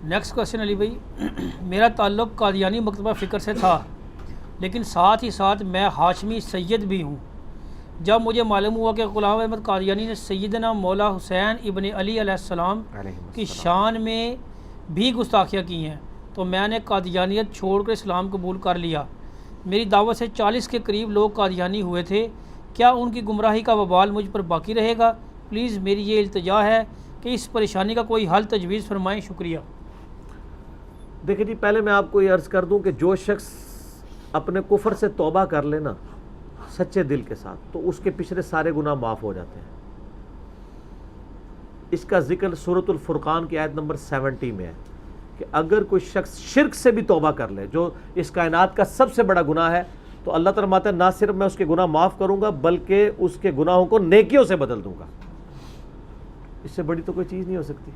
Next question علی بھائی، میرا تعلق قادیانی مکتبہ فکر سے تھا، لیکن ساتھ ہی ساتھ میں ہاشمی سید بھی ہوں۔ جب مجھے معلوم ہوا کہ غلام احمد قادیانی نے سیدنا مولا حسین ابن علی علیہ السلام کی شان میں بھی گستاخیاں کی ہیں، تو میں نے قادیانیت چھوڑ کر اسلام قبول کر لیا۔ میری دعوت سے 40 کے قریب لوگ قادیانی ہوئے تھے۔ کیا ان کی گمراہی کا وبال مجھ پر باقی رہے گا؟ پلیز میری یہ التجا ہے کہ اس پریشانی کا کوئی حل تجویز فرمائیں، شکریہ۔ دیکھیں جی، پہلے میں آپ کو یہ عرض کر دوں کہ جو شخص اپنے کفر سے توبہ کر لے نا سچے دل کے ساتھ، تو اس کے پچھلے سارے گناہ معاف ہو جاتے ہیں۔ اس کا ذکر سورۃ الفرقان کی آیت نمبر 70 میں ہے کہ اگر کوئی شخص شرک سے بھی توبہ کر لے، جو اس کائنات کا سب سے بڑا گناہ ہے، تو اللہ تعالیٰ فرماتا ہے نہ صرف میں اس کے گناہ معاف کروں گا بلکہ اس کے گناہوں کو نیکیوں سے بدل دوں گا۔ اس سے بڑی تو کوئی چیز نہیں ہو سکتی۔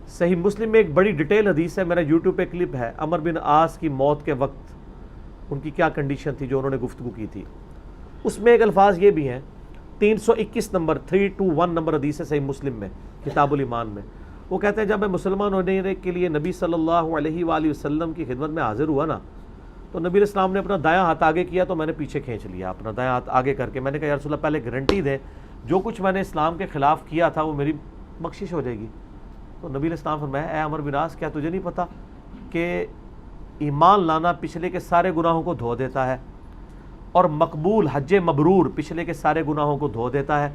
صحیح مسلم میں ایک بڑی ڈیٹیل حدیث ہے، میرا یوٹیوب پہ کلپ ہے، عمر بن عاص کی موت کے وقت ان کی کیا کنڈیشن تھی جو انہوں نے گفتگو کی تھی۔ اس میں ایک الفاظ یہ بھی ہیں، 321 نمبر 321 نمبر حدیث ہے صحیح مسلم میں، کتاب الایمان میں۔ وہ کہتے ہیں جب میں مسلمان ہونے کے لیے نبی صلی اللہ علیہ وآلہ وسلم کی خدمت میں حاضر ہوا نا، تو نبی علیہ السلام نے اپنا دایاں ہاتھ آگے کیا تو میں نے پیچھے کھینچ لیا، اپنا دایاں ہاتھ آگے کر کے میں نے کہا یا رسول اللہ پہلے گارنٹی دیں جو کچھ میں نے اسلام کے خلاف کیا تھا وہ میری بخشش ہو جائے گی۔ تو نبی علیہ السلام فرمایا اے عمر بن عاص، کیا تجھے نہیں پتا کہ ایمان لانا پچھلے کے سارے گناہوں کو دھو دیتا ہے، اور مقبول حج مبرور پچھلے کے سارے گناہوں کو دھو دیتا ہے،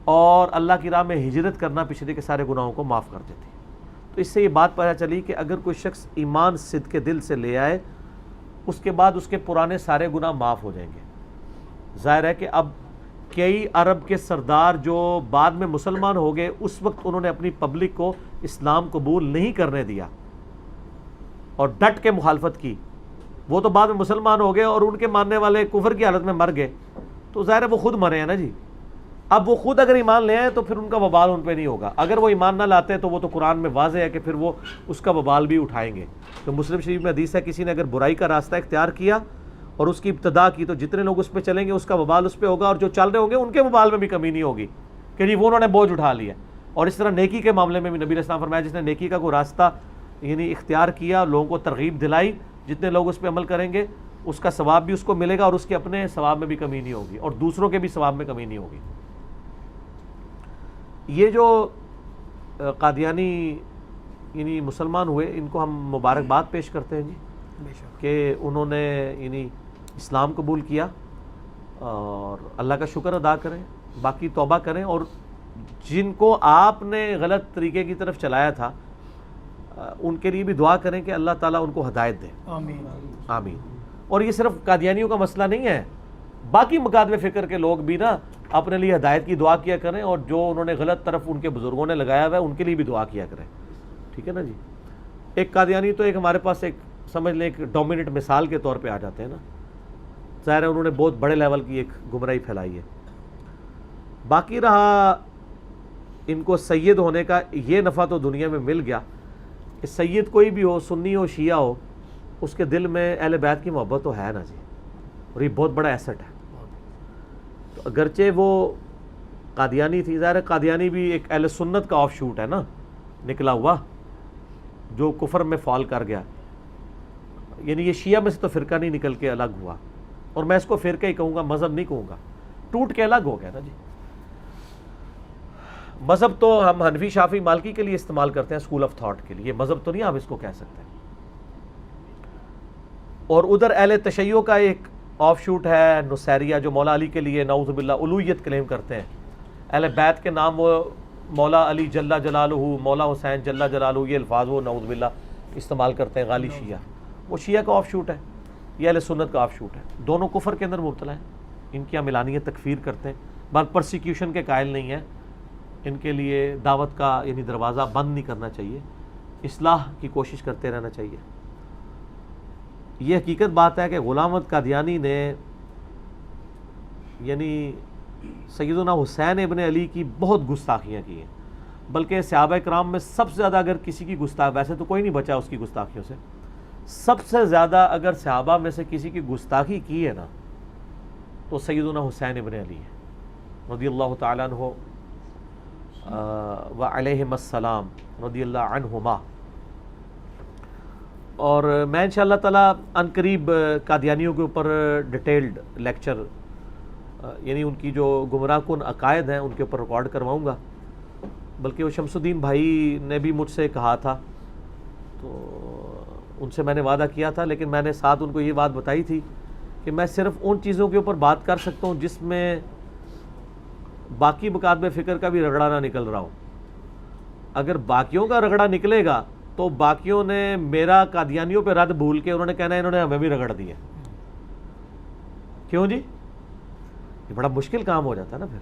اور اللہ کی راہ میں ہجرت کرنا پچھلے کے سارے گناہوں کو معاف کر دیتی ہے۔ تو اس سے یہ بات پتہ چلی کہ اگر کوئی شخص ایمان صدق کے دل سے لے آئے، اس کے بعد اس کے پرانے سارے گناہ معاف ہو جائیں گے۔ ظاہر ہے کہ اب کئی عرب کے سردار جو بعد میں مسلمان ہو گئے، اس وقت انہوں نے اپنی پبلک کو اسلام قبول نہیں کرنے دیا اور ڈٹ کے مخالفت کی۔ وہ تو بعد میں مسلمان ہو گئے اور ان کے ماننے والے کفر کی حالت میں مر گئے، تو ظاہر ہے وہ خود مرے ہیں نا جی۔ اب وہ خود اگر ایمان لے آئے تو پھر ان کا وبال ان پہ نہیں ہوگا، اگر وہ ایمان نہ لاتے تو وہ تو قرآن میں واضح ہے کہ پھر وہ اس کا وبال بھی اٹھائیں گے۔ تو مسلم شریف میں حدیث ہے کسی نے اگر برائی کا راستہ اختیار کیا اور اس کی ابتدا کی تو جتنے لوگ اس پہ چلیں گے اس کا وبال اس پہ ہوگا، اور جو چل رہے ہوں گے ان کے وبال میں بھی کمی نہیں ہوگی کہ جی وہ انہوں نے بوجھ اٹھا لیا۔ اور اس طرح نیکی کے معاملے میں بھی نبی علیہ السلام فرمایا جس نے نیکی کا کوئی راستہ یعنی اختیار کیا، لوگوں کو ترغیب دلائی، جتنے لوگ اس پہ عمل کریں گے اس کا ثواب بھی اس کو ملے گا اور اس کے اپنے ثواب میں بھی کمی نہیں ہوگی اور دوسروں کے بھی ثواب میں کمی نہیں ہوگی۔ یہ جو قادیانی یعنی مسلمان ہوئے، ان کو ہم مبارکباد پیش کرتے ہیں جی کہ انہوں نے یعنی اسلام قبول کیا، اور اللہ کا شکر ادا کریں، باقی توبہ کریں، اور جن کو آپ نے غلط طریقے کی طرف چلایا تھا ان کے لیے بھی دعا کریں کہ اللہ تعالیٰ ان کو ہدایت دے، آمین آمین۔ اور یہ صرف قادیانیوں کا مسئلہ نہیں ہے، باقی مکاتب فکر کے لوگ بھی نا اپنے لیے ہدایت کی دعا کیا کریں، اور جو انہوں نے غلط طرف ان کے بزرگوں نے لگایا ہوا ہے ان کے لیے بھی دعا کیا کریں، ٹھیک ہے نا جی۔ ایک قادیانی تو ایک ہمارے پاس ایک سمجھ لیں ایک ڈومیننٹ مثال کے طور پہ آ جاتے ہیں نا، ظاہر ہے انہوں نے بہت بڑے لیول کی ایک گمراہی پھیلائی ہے۔ باقی رہا ان کو سید ہونے کا یہ نفع تو دنیا میں مل گیا کہ سید کوئی بھی ہو، سنی ہو شیعہ ہو، اس کے دل میں اہل بیت کی محبت تو ہے نا جی، اور یہ بہت بڑا ایسٹ ہے۔ تو اگرچہ وہ قادیانی تھی، ظاہر ہے قادیانی بھی ایک اہل سنت کا آف شوٹ ہے نا، نکلا ہوا جو کفر میں فال کر گیا، یعنی یہ شیعہ میں سے تو فرقہ نہیں نکل کے الگ ہوا، اور میں اس کو فرقہ ہی کہوں گا، مذہب نہیں کہوں گا، ٹوٹ کے الگ ہو گیا نا جی۔ مذہب تو ہم حنفی شافعی مالکی کے لیے استعمال کرتے ہیں، اسکول آف تھاٹ کے لیے، یہ مذہب تو نہیں آپ اس کو کہہ سکتے۔ اور ادھر اہل تشیع کا ایک آف شوٹ ہے نصیریہ، جو مولا علی کے لیے نعوذ باللہ الوہیت کلیم کرتے ہیں، اہل بیت کے نام وہ مولا علی جل جلالہ، مولا حسین جل جلالہ، یہ الفاظ وہ نعوذ باللہ استعمال کرتے ہیں غالی شیعہ، وہ شیعہ کا آف شوٹ ہے، یہ اہل سنت کا آف شوٹ ہے، دونوں کفر کے اندر مبتلا ہیں، ان کی ملانیت تکفیر کرتے ہیں، بات پرسیکیوشن کے قائل نہیں ہیں، ان کے لیے دعوت کا یعنی دروازہ بند نہیں کرنا چاہیے، اصلاح کی کوشش کرتے رہنا چاہیے۔ یہ حقیقت بات ہے کہ غلام احمد قادیانی نے یعنی سیدنا حسین ابن علی کی بہت گستاخیاں کی ہیں، بلکہ صحابہ کرام میں سب سے زیادہ اگر کسی کی گستاخ، ویسے تو کوئی نہیں بچا اس کی گستاخیوں سے، سب سے زیادہ اگر صحابہ میں سے کسی کی گستاخی کی ہے نا تو سیدنا حسین ابن علی ہے رضی اللہ تعالیٰ عنہ و علیہم السلام رضی اللہ عنہما۔ اور میں انشاءاللہ تعالیٰ عنقریب قادیانیوں کے اوپر ڈیٹیلڈ لیکچر یعنی ان کی جو گمراہ کن عقائد ہیں ان کے اوپر ریکارڈ کرواؤں گا. بلکہ وہ شمس الدین بھائی نے بھی مجھ سے کہا تھا, تو ان سے میں نے وعدہ کیا تھا, لیکن میں نے ساتھ ان کو یہ بات بتائی تھی کہ میں صرف ان چیزوں کے اوپر بات کر سکتا ہوں جس میں باقی مکاتب فکر کا بھی رگڑا نہ نکل رہا ہو. اگر باقیوں کا رگڑا نکلے گا تو باقیوں نے میرا قادیانیوں پہ رد بھول کے انہوں نے کہنا ہے انہوں نے ہمیں بھی رگڑ دیا. کیوں جی؟ یہ بڑا مشکل کام ہو جاتا ہے نا پھر.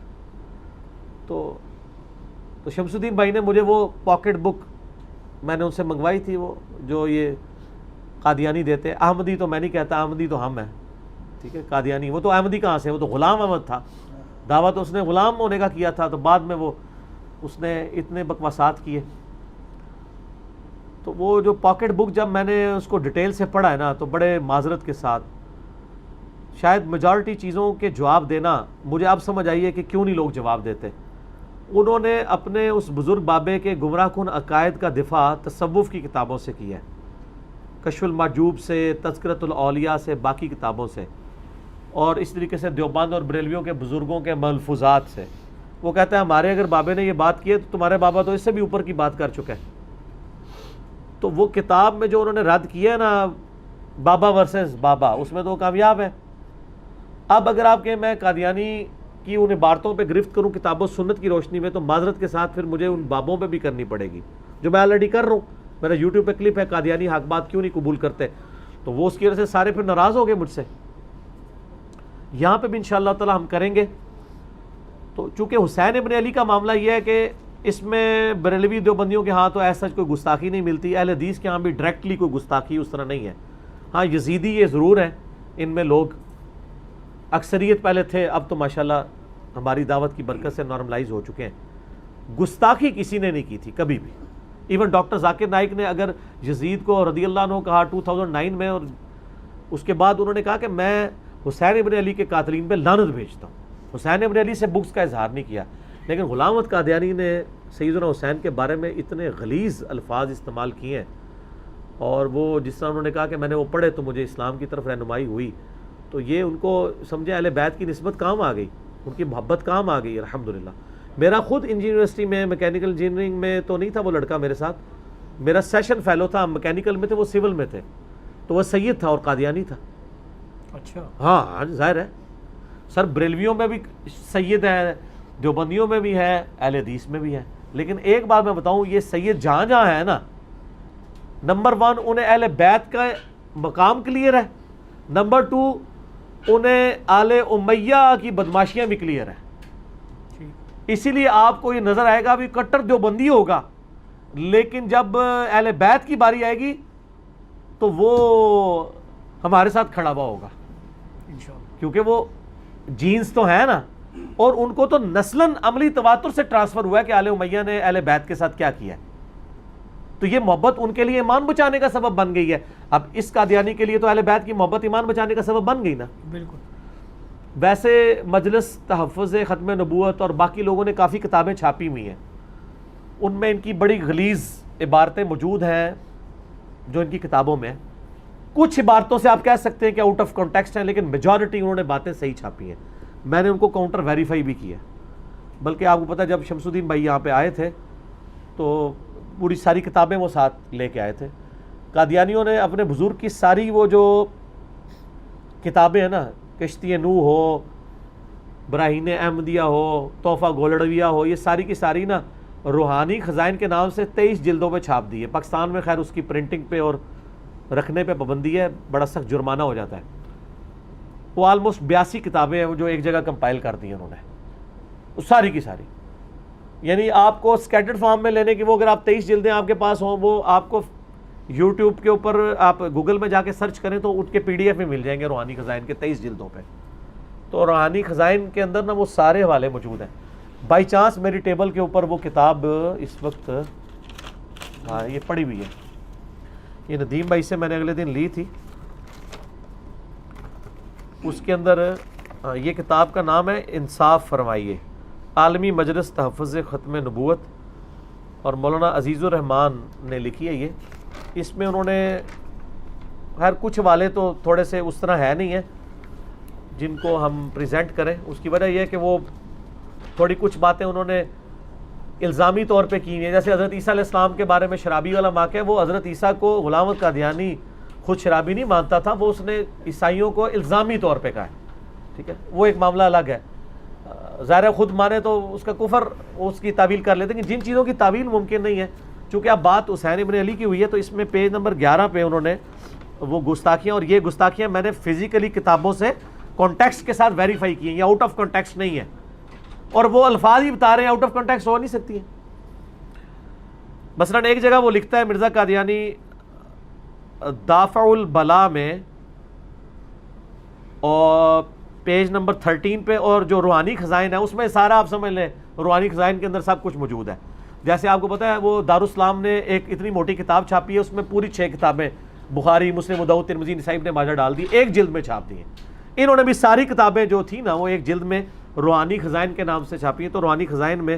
تو شمس الدین بھائی نے مجھے وہ پاکٹ بک میں نے ان سے منگوائی تھی, وہ جو یہ قادیانی دیتے. احمدی تو میں نہیں کہتا, احمدی تو ہم ہیں, ٹھیک ہے. قادیانی وہ تو احمدی کہاں سے, وہ تو غلام احمد تھا. دعویٰ تو اس نے غلام ہونے کا کیا تھا, تو بعد میں وہ اس نے اتنے بکواسات کیے. تو وہ جو پاکٹ بک جب میں نے اس کو ڈیٹیل سے پڑھا ہے نا, تو بڑے معذرت کے ساتھ شاید میجارٹی چیزوں کے جواب دینا مجھے اب سمجھ آئی ہے کہ کیوں نہیں لوگ جواب دیتے. انہوں نے اپنے اس بزرگ بابے کے گمراہ کن عقائد کا دفاع تصوف کی کتابوں سے کیا ہے, کشف المحجوب سے, تذکرۃ الاولیاء سے, باقی کتابوں سے, اور اس طریقے سے دیوبند اور بریلویوں کے بزرگوں کے ملفوظات سے. وہ کہتا ہے ہمارے اگر بابے نے یہ بات کی ہے تو تمہارے بابا تو اس سے بھی اوپر کی بات کر چکا ہے. تو وہ کتاب میں جو انہوں نے رد کیا ہے نا, بابا ورسز بابا, اس میں تو وہ کامیاب ہے. اب اگر آپ کہیں میں قادیانی کی ان عبارتوں پہ گرفت کروں کتاب و سنت کی روشنی میں, تو معذرت کے ساتھ پھر مجھے ان بابوں پہ بھی کرنی پڑے گی, جو میں آلریڈی کر رہا ہوں. میرا یوٹیوب پہ کلپ ہے قادیانی حق بات کیوں نہیں قبول کرتے, تو وہ اس کی وجہ سے سارے پھر ناراض ہو گئے مجھ سے. یہاں پہ بھی انشاءاللہ تعالی ہم کریں گے. تو چونکہ حسین ابن علی کا معاملہ یہ ہے کہ اس میں بریلوی دیوبندیوں کے ہاں تو ایسا کوئی گستاخی نہیں ملتی, اہل حدیث کے ہاں بھی ڈائریکٹلی کوئی گستاخی اس طرح نہیں ہے. ہاں یزیدی یہ ضرور ہے, ان میں لوگ اکثریت پہلے تھے, اب تو ماشاءاللہ ہماری دعوت کی برکت سے نارملائز ہو چکے ہیں. گستاخی کسی نے نہیں کی تھی کبھی بھی. ایون ڈاکٹر ذاکر نائک نے اگر یزید کو رضی اللہ عنہ کہا 2009 میں, اور اس کے بعد انہوں نے کہا کہ میں حسین ابن علی کے قاتلین پہ لعنت بھیجتا ہوں. حسین ابن علی سے بغض کا اظہار نہیں کیا, لیکن غلام احمد قادیانی نے سیدنا حسین کے بارے میں اتنے غلیظ الفاظ استعمال کیے ہیں, اور وہ جس طرح انہوں نے کہا کہ میں نے وہ پڑھے تو مجھے اسلام کی طرف رہنمائی ہوئی, تو یہ ان کو سمجھے اہل بیت کی نسبت کام آ گئی, ان کی محبت کام آ گئی الحمدللہ. میرا خود یونیورسٹی میں میکینیکل انجینئرنگ میں تو نہیں تھا وہ لڑکا میرے ساتھ, میرا سیشن فیلو تھا, میکینیکل میں تھے, وہ سول میں تھے, تو وہ سید تھا اور قادیانی تھا. اچھا ہاں ظاہر ہے سر, بریلویوں میں بھی سید ہے, دیوبندیوں میں بھی ہے, اہل حدیث میں بھی ہے. لیکن ایک بات میں بتاؤں, یہ سید جہاں جہاں ہے نا, نمبر 1 انہیں اہل بیت کا مقام کلیئر ہے, نمبر 2 انہیں آل امیہ کی بدماشیاں بھی کلیئر ہیں. اسی لیے آپ کو یہ نظر آئے گا بھی کٹر دیوبندی ہوگا, لیکن جب اہل بیت کی باری آئے گی تو وہ ہمارے ساتھ کھڑا ہوا ہوگا, کیونکہ وہ جینز تو ہیں نا, اور ان کو تو نسلاً عملی تواتر سے ٹرانسفر ہوا ہے کہ آل امیہ نے اہل بیت کے ساتھ کیا کیا ہے. تو یہ محبت ان کے لیے ایمان بچانے کا سبب بن گئی ہے. اب اس قادیانی کے لیے تو اہل بیت کی محبت ایمان بچانے کا سبب بن گئی نا. بالکل. ویسے مجلس تحفظ ختم نبوت اور باقی لوگوں نے کافی کتابیں چھاپی ہوئی ہیں, ان میں ان کی بڑی غلیظ عبارتیں موجود ہیں جو ان کی کتابوں میں. کچھ عبارتوں سے آپ کہہ سکتے ہیں کہ آؤٹ آف کانٹیکسٹ ہیں, لیکن میجورٹی انہوں نے باتیں صحیح چھاپی ہیں. میں نے ان کو کاؤنٹر ویریفائی بھی کیا. بلکہ آپ کو پتہ جب شمس الدین بھائی یہاں پہ آئے تھے تو پوری ساری کتابیں وہ ساتھ لے کے آئے تھے. قادیانیوں نے اپنے بزرگ کی ساری وہ جو کتابیں ہیں نا, کشتی نوح ہو, براہین احمدیہ ہو, تحفہ گولڑویہ ہو, یہ ساری کی ساری نا روحانی خزائن کے نام سے 23 جلدوں پہ چھاپ دی ہے. پاکستان میں خیر اس کی پرنٹنگ پہ اور رکھنے پہ پابندی ہے, بڑا سخت جرمانہ ہو جاتا ہے. وہ آلموسٹ 82 کتابیں ہیں وہ جو ایک جگہ کمپائل کر دی ہیں انہوں نے, وہ ساری کی ساری. یعنی آپ کو اسکیٹرڈ فارم میں لینے کی, وہ اگر آپ 23 جلدیں آپ کے پاس ہوں, وہ آپ کو یوٹیوب کے اوپر آپ گوگل میں جا کے سرچ کریں تو ان کے PDF میں مل جائیں گے روحانی خزائن کے 23 جلدوں پہ. تو روحانی خزائن کے اندر نا وہ سارے حوالے موجود ہیں. بائی چانس میری ٹیبل کے اوپر وہ کتاب اس وقت, ہاں یہ پڑی ہوئی ہے, یہ ندیم بھائی سے میں نے اگلے دن لی تھی. اس کے اندر یہ کتاب کا نام ہے انصاف فرمائیے, عالمی مجلس تحفظ ختم نبوت, اور مولانا عزیز الرحمان نے لکھی ہے یہ. اس میں انہوں نے خیر کچھ والے تو تھوڑے سے اس طرح ہے نہیں ہیں جن کو ہم پریزنٹ کریں. اس کی وجہ یہ ہے کہ وہ تھوڑی کچھ باتیں انہوں نے الزامی طور پہ کی ہیں. جیسے حضرت عیسیٰ علیہ السلام کے بارے میں شرابی والا واقعہ ہے, وہ حضرت عیسیٰ کو غلام احمد قادیانی خود شرابی نہیں مانتا تھا, وہ اس نے عیسائیوں کو الزامی طور پہ کہا ہے. ٹھیک ہے, وہ ایک معاملہ الگ ہے. ظاہر خود مانے تو اس کا کفر اس کی تعویل کر لیتے ہیں, جن چیزوں کی تعویل ممکن نہیں ہے. چونکہ اب بات حسین ابن علی کی ہوئی ہے تو اس میں پیج نمبر 11 پہ انہوں نے وہ گستاخیاں, اور یہ گستاخیاں میں نے فزیکلی کتابوں سے کانٹیکسٹ کے ساتھ ویریفائی کی ہیں, یہ آؤٹ آف کانٹیکسٹ نہیں ہے, اور وہ الفاظ ہی بتا رہے ہیں, آؤٹ آف کانٹیکسٹ ہو نہیں سکتی ہے. مثلا ایک جگہ وہ لکھتا ہے مرزا قادیانی دافع البلا میں اور پیج نمبر 13 پہ, اور جو روحانی خزائن ہے اس میں سارا آپ سمجھ لیں روحانی خزائن کے اندر سب کچھ موجود ہے. جیسے آپ کو پتہ ہے وہ دارالاسلام نے ایک اتنی موٹی کتاب چھاپی ہے, اس میں پوری 6 کتابیں بخاری, مسلم, ابو داؤد, ترمذی, نسائی, ابن ماجہ ڈال دی, ایک جلد میں چھاپ دی ہیں. انہوں نے بھی ساری کتابیں جو تھیں نا وہ ایک جلد میں روحانی خزائن کے نام سے چھاپی ہیں. تو روحانی خزائن میں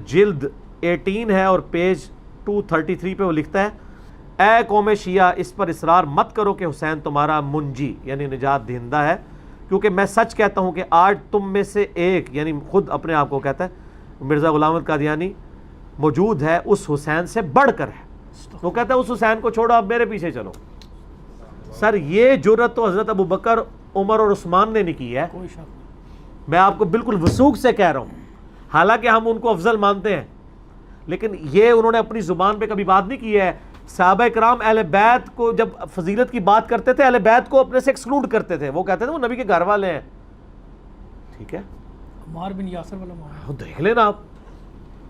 جلد 18 ہے اور پیج 233 پہ وہ لکھتا ہے, اے قوم شیعہ اس پر اصرار مت کرو کہ حسین تمہارا منجی یعنی نجات دہندہ ہے, کیونکہ میں سچ کہتا ہوں کہ آج تم میں سے ایک, یعنی خود اپنے آپ کو کہتا ہے مرزا غلام احمد قادیانی, موجود ہے اس حسین سے بڑھ کر ہے. وہ کہتا ہے اس حسین کو چھوڑو, آپ میرے پیچھے چلو. سر یہ جرت تو حضرت ابو بکر, عمر اور عثمان نے نہیں کی ہے, میں آپ کو بالکل وثوق سے کہہ رہا ہوں. حالانکہ ہم ان کو افضل مانتے ہیں, لیکن یہ انہوں نے اپنی زبان پہ کبھی بات نہیں کی ہے. صحابہ کرام اہل بیت کو جب فضیلت کی بات کرتے تھے, اہل بیت کو اپنے سے ایکسکلوڈ کرتے تھے, وہ کہتے تھے وہ نبی کے گھر والے ہیں. ٹھیک ہے, عمار بن یاسر والا معاملہ دیکھ لینا آپ.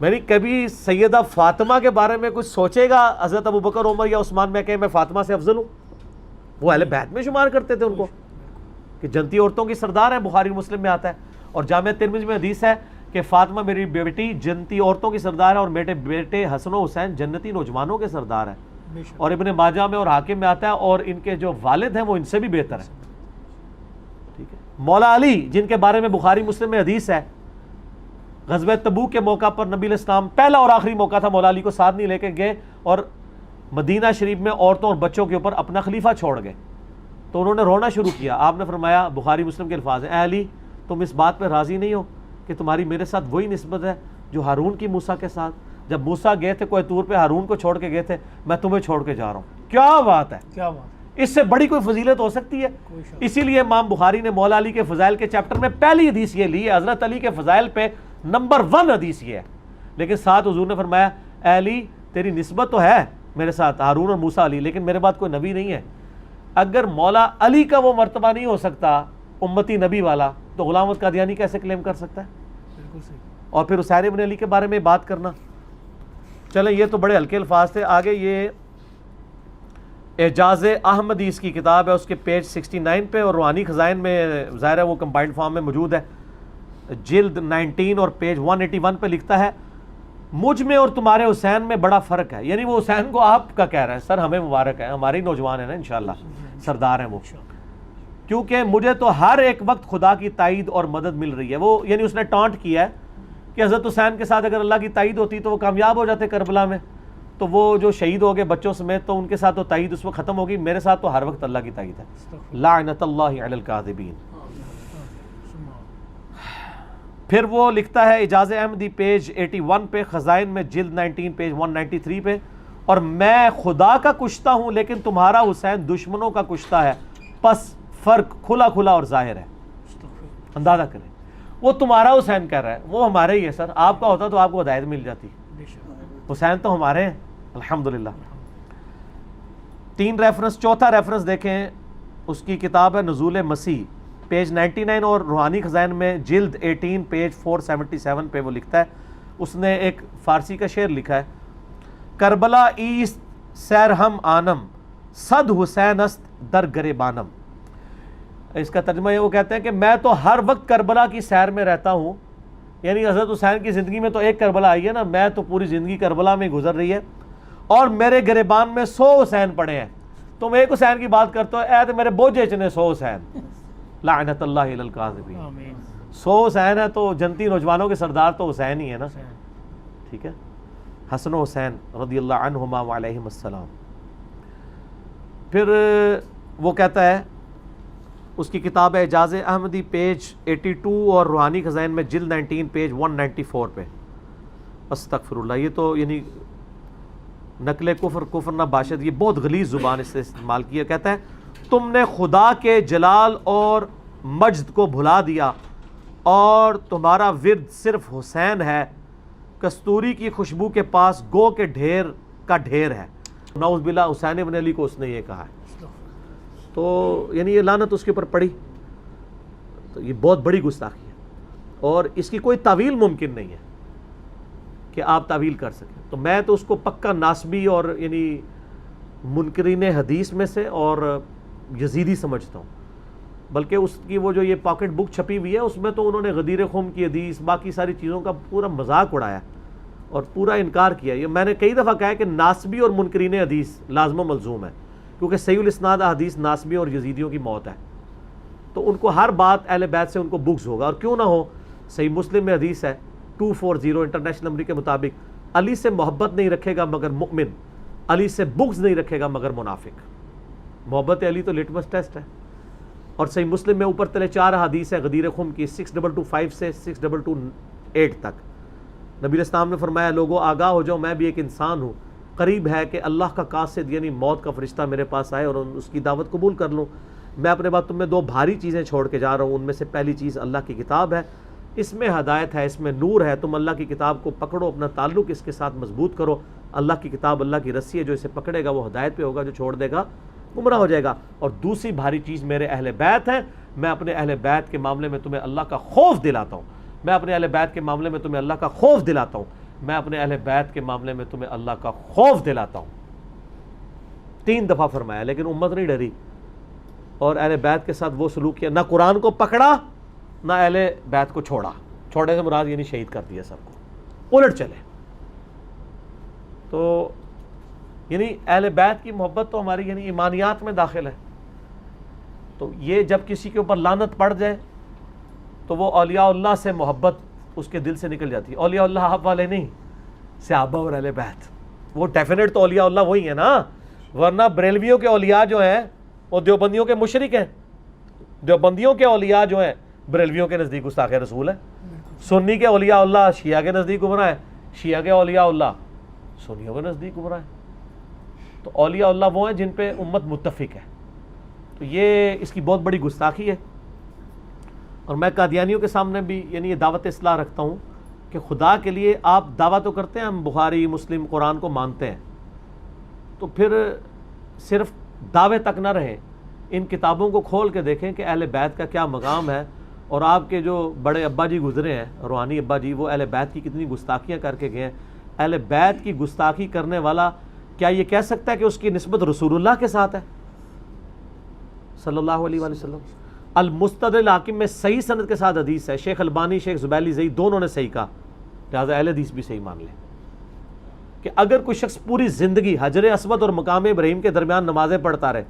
میں نے کبھی سیدہ فاطمہ کے بارے میں کچھ سوچے گا حضرت ابو بکر, عمر یا عثمان میں کہ میں فاطمہ سے افضل ہوں؟ وہ اہل بیت میں شمار کرتے تھے ان کو کہ جنتی عورتوں کی سردار ہیں. بخاری مسلم میں آتا ہے, اور جامع ترمذی میں حدیث ہے کہ فاطمہ میری بیٹی جنتی عورتوں کی سردار ہے, اور میرے بیٹے حسن و حسین جنتی نوجوانوں کے سردار ہیں. اور ابن ماجہ میں اور حاکم میں آتا ہے, اور ان کے جو والد ہیں وہ ان سے بھی بہتر ہیں. ٹھیک ہے, مولا علی جن کے بارے میں بخاری مسلم میں حدیث ہے, غزوہ تبوک کے موقع پر نبی علیہ السلام پہلا اور آخری موقع تھا, مولا علی کو ساتھ نہیں لے کے گئے اور مدینہ شریف میں عورتوں اور بچوں کے اوپر اپنا خلیفہ چھوڑ گئے. تو انہوں نے رونا شروع کیا. آپ نے فرمایا, بخاری مسلم کے الفاظ ہیں, اے علی تم اس بات پہ راضی نہیں ہو کہ تمہاری میرے ساتھ وہی نسبت ہے جو ہارون کی موسیٰ کے ساتھ؟ جب موسیٰ گئے تھے کوہ طور پہ ہارون کو چھوڑ کے گئے تھے, میں تمہیں چھوڑ کے جا رہا ہوں. کیا بات ہے, کیا بات, اس سے بڑی کوئی فضیلت ہو سکتی ہے؟ اسی لیے امام بخاری نے مولا علی کے فضائل کے چیپٹر میں پہلی حدیث یہ لی ہے. حضرت علی کے فضائل پہ نمبر 1 حدیث یہ ہے, لیکن ساتھ حضور نے فرمایا, اے علی تیری نسبت تو ہے میرے ساتھ ہارون اور موسیٰ علی, لیکن میرے بعد کوئی نبی نہیں ہے. اگر مولا علی کا وہ مرتبہ نہیں ہو سکتا امتی نبی والا, تو غلام احمد قادیانی کیسے کلیم کر سکتا ہے؟ بالکل صحیح. اور پھر حسین ابن علی کے بارے میں بات کرنا, چلیں یہ تو بڑے ہلکے الفاظ تھے. آگے یہ اعجاز احمدی اس کی کتاب ہے, اس کے پیج 69 پہ, اور روحانی خزائن میں ظاہر ہے وہ کمبائنڈ فارم میں موجود ہے, جلد 19 اور پیج 181 پہ لکھتا ہے, مجھ میں اور تمہارے حسین میں بڑا فرق ہے. یعنی وہ حسین کو آپ کا کہہ رہا ہے, سر ہمیں مبارک ہے, ہمارے نوجوان ہیں نا انشاءاللہ, سردار ہیں وہ, کیونکہ مجھے تو ہر ایک وقت خدا کی تائید اور مدد مل رہی ہے. وہ یعنی اس نے ٹانٹ کیا ہے کہ حضرت حسین کے ساتھ اگر اللہ کی تائید ہوتی تو وہ کامیاب ہو جاتے کربلا میں, تو وہ جو شہید ہو گئے بچوں سمیت, تو ان کے ساتھ تو تائید اس وقت ختم ہوگی, میرے ساتھ تو ہر وقت اللہ کی تائید ہے. لعنت اللہ علی الکاذبین. پھر وہ لکھتا ہے اعجاز احمدی پیج 81 پہ, خزائن میں جلد 19 پیج 193 پہ, اور میں خدا کا کشتہ ہوں لیکن تمہارا حسین دشمنوں کا کشتہ ہے, پس فرق کھلا کھلا اور ظاہر ہے. اندازہ کریں, وہ تمہارا حسین کہہ رہا ہے, وہ ہمارے ہی ہے. سر آپ کا ہوتا تو آپ کو ہدایت مل جاتی, حسین تو ہمارے ہیں الحمدللہ. 3 ریفرنس. چوتھا ریفرنس دیکھیں, اس کی کتاب ہے نزول مسیح, پیج 99, اور روحانی خزائن میں جلد 18 پیج 477 پہ وہ لکھتا ہے, اس نے ایک فارسی کا شعر لکھا ہے, کربلا ایست سیر ہم آنم, صد حسین است در گریبانم. اس کا ترجمہ یہ, وہ کہتے ہیں کہ میں تو ہر وقت کربلا کی سیر میں رہتا ہوں, یعنی حضرت حسین کی زندگی میں تو ایک کربلا آئی ہے نا, میں تو پوری زندگی کربلا میں گزر رہی ہے, اور میرے گریبان میں 100 حسین پڑے ہیں. تم ایک حسین کی بات کرتے ہو, اے تو میرے بوجھے چنے 100 حسین. لعنت اللہ علی الکاذبین. 100 حسین ہے تو جنتی نوجوانوں کے سردار تو حسین ہی ہے نا. ٹھیک ہے, حسن و حسین رضی اللہ عنہما وعلیہم السلام. پھر وہ کہتا ہے، اس کی کتاب ہے اعجاز احمدی پیج 82 اور روحانی خزائن میں جلد 19 پیج 194 پہ، استغفر اللہ، یہ تو یعنی نقل کفر نہ باشد، یہ بہت غلیظ زبان اس سے استعمال کیا. کہتا ہے تم نے خدا کے جلال اور مجد کو بھلا دیا اور تمہارا ورد صرف حسین ہے، کستوری کی خوشبو کے پاس گو کے ڈھیر کا ڈھیر ہے. نعوذ باللہ حسین ابن علی کو اس نے یہ کہا ہے. تو یعنی یہ لعنت اس کے اوپر پڑی. تو یہ بہت بڑی گستاخی ہے اور اس کی کوئی تعویل ممکن نہیں ہے کہ آپ تعویل کر سکیں. تو میں تو اس کو پکا ناسبی اور یعنی منکرین حدیث میں سے اور یزیدی سمجھتا ہوں. بلکہ اس کی وہ جو یہ پاکٹ بک چھپی ہوئی ہے اس میں تو انہوں نے غدیر خم کی حدیث باقی ساری چیزوں کا پورا مذاق اڑایا اور پورا انکار کیا. یہ میں نے کئی دفعہ کہا ہے کہ ناسبی اور منکرین حدیث لازم و ملزوم ہے، کیونکہ صحیح الاسناد حدیث ناسبی اور یزیدیوں کی موت ہے. تو ان کو ہر بات اہل بیت سے ان کو بغض ہوگا، اور کیوں نہ ہو. صحیح مسلم میں حدیث ہے 240 انٹرنیشنل نمبر کے مطابق، علی سے محبت نہیں رکھے گا مگر مؤمن، علی سے بغض نہیں رکھے گا مگر منافق. محبت علی تو لٹمس ٹیسٹ ہے. اور صحیح مسلم میں اوپر تلے 4 حدیث ہے غدیر خم کی 6225 سے 6228 تک. نبی اسلام نے فرمایا لوگوں آگاہ ہو جاؤ، میں بھی ایک انسان ہوں، قریب ہے کہ اللہ کا قاصد یعنی موت کا فرشتہ میرے پاس آئے اور اس کی دعوت قبول کر لوں. میں اپنے بعد تم میں 2 بھاری چیزیں چھوڑ کے جا رہا ہوں. ان میں سے پہلی چیز اللہ کی کتاب ہے، اس میں ہدایت ہے، اس میں نور ہے. تم اللہ کی کتاب کو پکڑو، اپنا تعلق اس کے ساتھ مضبوط کرو. اللہ کی کتاب اللہ کی رسی ہے، جو اسے پکڑے گا وہ ہدایت پہ ہوگا، جو چھوڑ دے گا گمراہ ہو جائے گا. اور دوسری بھاری چیز میرے اہل بیت ہیں، میں اپنے اہل بیت کے معاملے میں تمہیں اللہ کا خوف دلاتا ہوں. میں اپنے اہل بیت کے معاملے میں تمہیں اللہ کا خوف دلاتا ہوں. میں اپنے اہل بیت کے معاملے میں تمہیں اللہ کا خوف دلاتا ہوں. 3 دفعہ فرمایا، لیکن امت نہیں ڈری اور اہل بیت کے ساتھ وہ سلوک کیا، نہ قرآن کو پکڑا نہ اہل بیت کو چھوڑا. چھوڑے سے مراد یعنی شہید کر دیا سب کو، الٹ چلے. تو یعنی اہل بیت کی محبت تو ہماری یعنی ایمانیات میں داخل ہے. تو یہ جب کسی کے اوپر لعنت پڑ جائے تو وہ اولیاء اللہ سے محبت اس کے دل سے نکل جاتی ہے. اولیاء اللہ آپ والے نہیں، صحابہ اور اہل بیت. وہ ڈیفینیٹ تو اولیاء اللہ وہی ہیں نا، ورنہ بریلویوں کے اولیاء جو ہیں وہ دیوبندیوں کے مشرک ہیں. دیوبندیوں کے اولیاء جو ہیں بریلویوں کے نزدیک گستاخ رسول ہیں. سنی کے اولیاء اللہ شیعہ کے نزدیک گمراہ ہے، شیعہ کے اولیاء اللہ سنیوں کے نزدیک گمراہ ہے. تو اولیاء اللہ وہ ہیں جن پہ امت متفق ہے. تو یہ اس کی بہت بڑی گستاخی ہے. اور میں قادیانیوں کے سامنے بھی یعنی یہ دعوت اصلاح رکھتا ہوں کہ خدا کے لیے آپ دعویٰ تو کرتے ہیں ہم بخاری مسلم قرآن کو مانتے ہیں، تو پھر صرف دعوے تک نہ رہیں، ان کتابوں کو کھول کے دیکھیں کہ اہل بیت کا کیا مقام ہے. اور آپ کے جو بڑے ابا جی گزرے ہیں، روحانی ابا جی، وہ اہل بیت کی کتنی گستاخیاں کر کے گئے ہیں. اہل بیت کی گستاخی کرنے والا کیا یہ کہہ سکتا ہے کہ اس کی نسبت رسول اللہ کے ساتھ ہے صلی اللہ علیہ وآلہ وسلم؟ المستدرک الحاکم میں صحیح سند کے ساتھ حدیث ہے، شیخ البانی شیخ زبیلی زئی دونوں نے صحیح کہا، لہٰذا اہل حدیث بھی صحیح مان لیں کہ اگر کوئی شخص پوری زندگی حجر اسود اور مقام ابراہیم کے درمیان نمازیں پڑھتا رہے،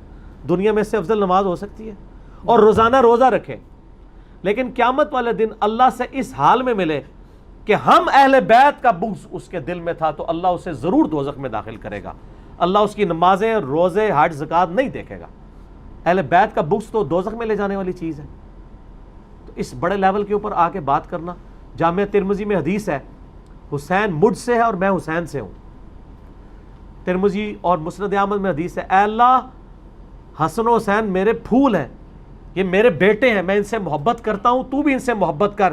دنیا میں سے افضل نماز ہو سکتی ہے، اور روزانہ روزہ رکھے، لیکن قیامت والے دن اللہ سے اس حال میں ملے کہ ہم اہل بیت کا بغض اس کے دل میں تھا، تو اللہ اسے ضرور دوزخ میں داخل کرے گا. اللہ اس کی نمازیں، روزے، حج، زکوٰۃ نہیں دیکھے گا. اہل بیت کا بغض تو دوزخ میں لے جانے والی چیز ہے. تو اس بڑے لیول کے اوپر آ کے بات کرنا. جامع ترمذی میں حدیث ہے، حسین مجھ سے ہے اور میں حسین سے ہوں. ترمذی اور مسند احمد میں حدیث ہے، اے اللہ حسن و حسین میرے پھول ہیں، یہ میرے بیٹے ہیں، میں ان سے محبت کرتا ہوں، تو بھی ان سے محبت کر.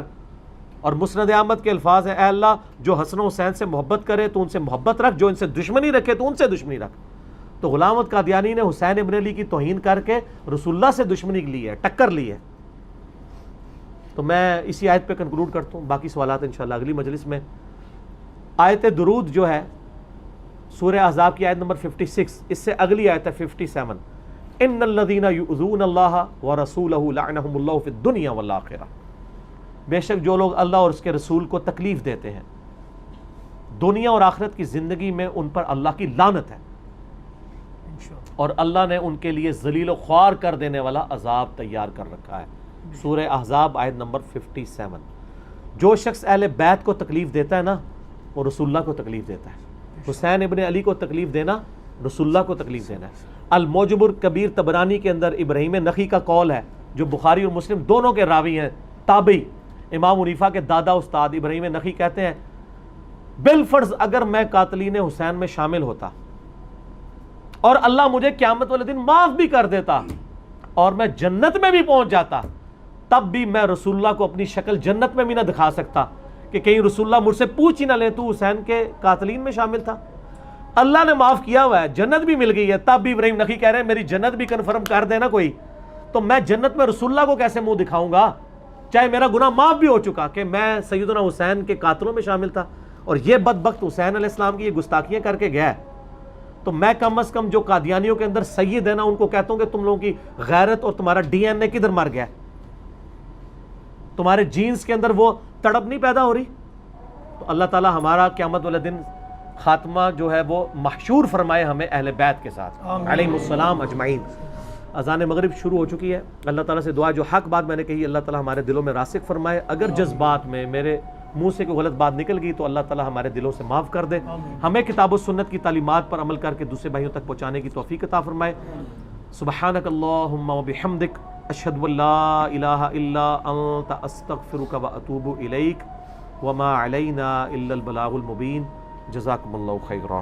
اور مسند احمد کے الفاظ ہیں، اے اللہ جو حسن و حسین سے محبت کرے تو ان سے محبت رکھ، جو ان سے دشمنی رکھے تو ان سے دشمنی رکھ. تو غلام احمد قادیانی نے حسین ابن علی کی توہین کر کے رسول اللہ سے دشمنی لی ہے، ٹکر لی ہے. تو میں اسی آیت پہ کنکلوڈ کرتا ہوں، باقی سوالات انشاءاللہ اگلی مجلس میں. آیت درود جو ہے سورہ احزاب کی آیت نمبر 56، اس سے اگلی آیت ہے 57، ان الذین یؤذون اللہ ورسولہ لعنہم اللہ فی الدنیا والآخرہ. بے شک جو لوگ اللہ اور اس کے رسول کو تکلیف دیتے ہیں دنیا اور آخرت کی زندگی میں ان پر اللہ کی لعنت ہے، اور اللہ نے ان کے لیے ذلیل و خوار کر دینے والا عذاب تیار کر رکھا ہے. سورہ احزاب آیت نمبر 57. جو شخص اہل بیت کو تکلیف دیتا ہے نا، وہ رسول اللہ کو تکلیف دیتا ہے. حسین ابن علی کو تکلیف دینا رسول اللہ کو تکلیف دینا ہے۔ الموجب الکبیر طبرانی کے اندر ابراہیم نخعی کا قول ہے جو بخاری اور مسلم دونوں کے راوی ہیں، تابعی امام حنیفہ کے دادا استاد ابراہیم نخعی کہتے ہیں بالفرض اگر میں قاتلین حسین میں شامل ہوتا اور اللہ مجھے قیامت والے دن معاف بھی کر دیتا اور میں جنت میں بھی پہنچ جاتا، تب بھی میں رسول اللہ کو اپنی شکل جنت میں بھی نہ دکھا سکتا کہ کہیں رسول اللہ مجھ سے پوچھ ہی نہ لیں تو حسین کے قاتلین میں شامل تھا۔ اللہ نے معاف کیا ہوا ہے، جنت بھی مل گئی ہے، تب بھی ابراہیم نخعی کہہ رہے ہیں میری جنت بھی کنفرم کر دینا کوئی، تو میں جنت میں رسول اللہ کو کیسے منہ دکھاؤں گا، چاہے میرا گناہ معاف بھی ہو چکا کہ میں سیدنا حسین کے قاتلوں میں شامل تھا، اور یہ بدبخت حسین علیہ السلام کی یہ گستاخیاں کر کے گیا ہے، تو میں کم از کم جو قادیانیوں کے اندر سید ہے نا ان کو کہتا ہوں کہ تم لوگوں کی غیرت اور تمہارا ڈی این اے کدھر مر گیا ہے، تمہارے جینز کے اندر وہ تڑپ نہیں پیدا ہو رہی؟ تو اللہ تعالی ہمارا قیامت والے دن خاتمہ جو ہے وہ محشور فرمائے ہمیں اہل بیت کے ساتھ علیہم السلام اجمعین۔ اذان مغرب شروع ہو چکی ہے، اللہ تعالیٰ سے دعا جو حق بات میں نے کہی اللہ تعالیٰ ہمارے دلوں میں راسخ فرمائے، اگر جذبات میں میرے منہ سے کوئی غلط بات نکل گئی تو اللہ تعالیٰ ہمارے دلوں سے معاف کر دے، ہمیں کتاب و سنت کی تعلیمات پر عمل کر کے دوسرے بھائیوں تک پہنچانے کی توفیق عطا فرمائے۔ سبحانک اللہم و بحمدک اشہد ان لا الہ الا انت استغفرک و اتوب الیک وما علینا الا البلاغ المبین۔ جزاکم اللہ خیرا۔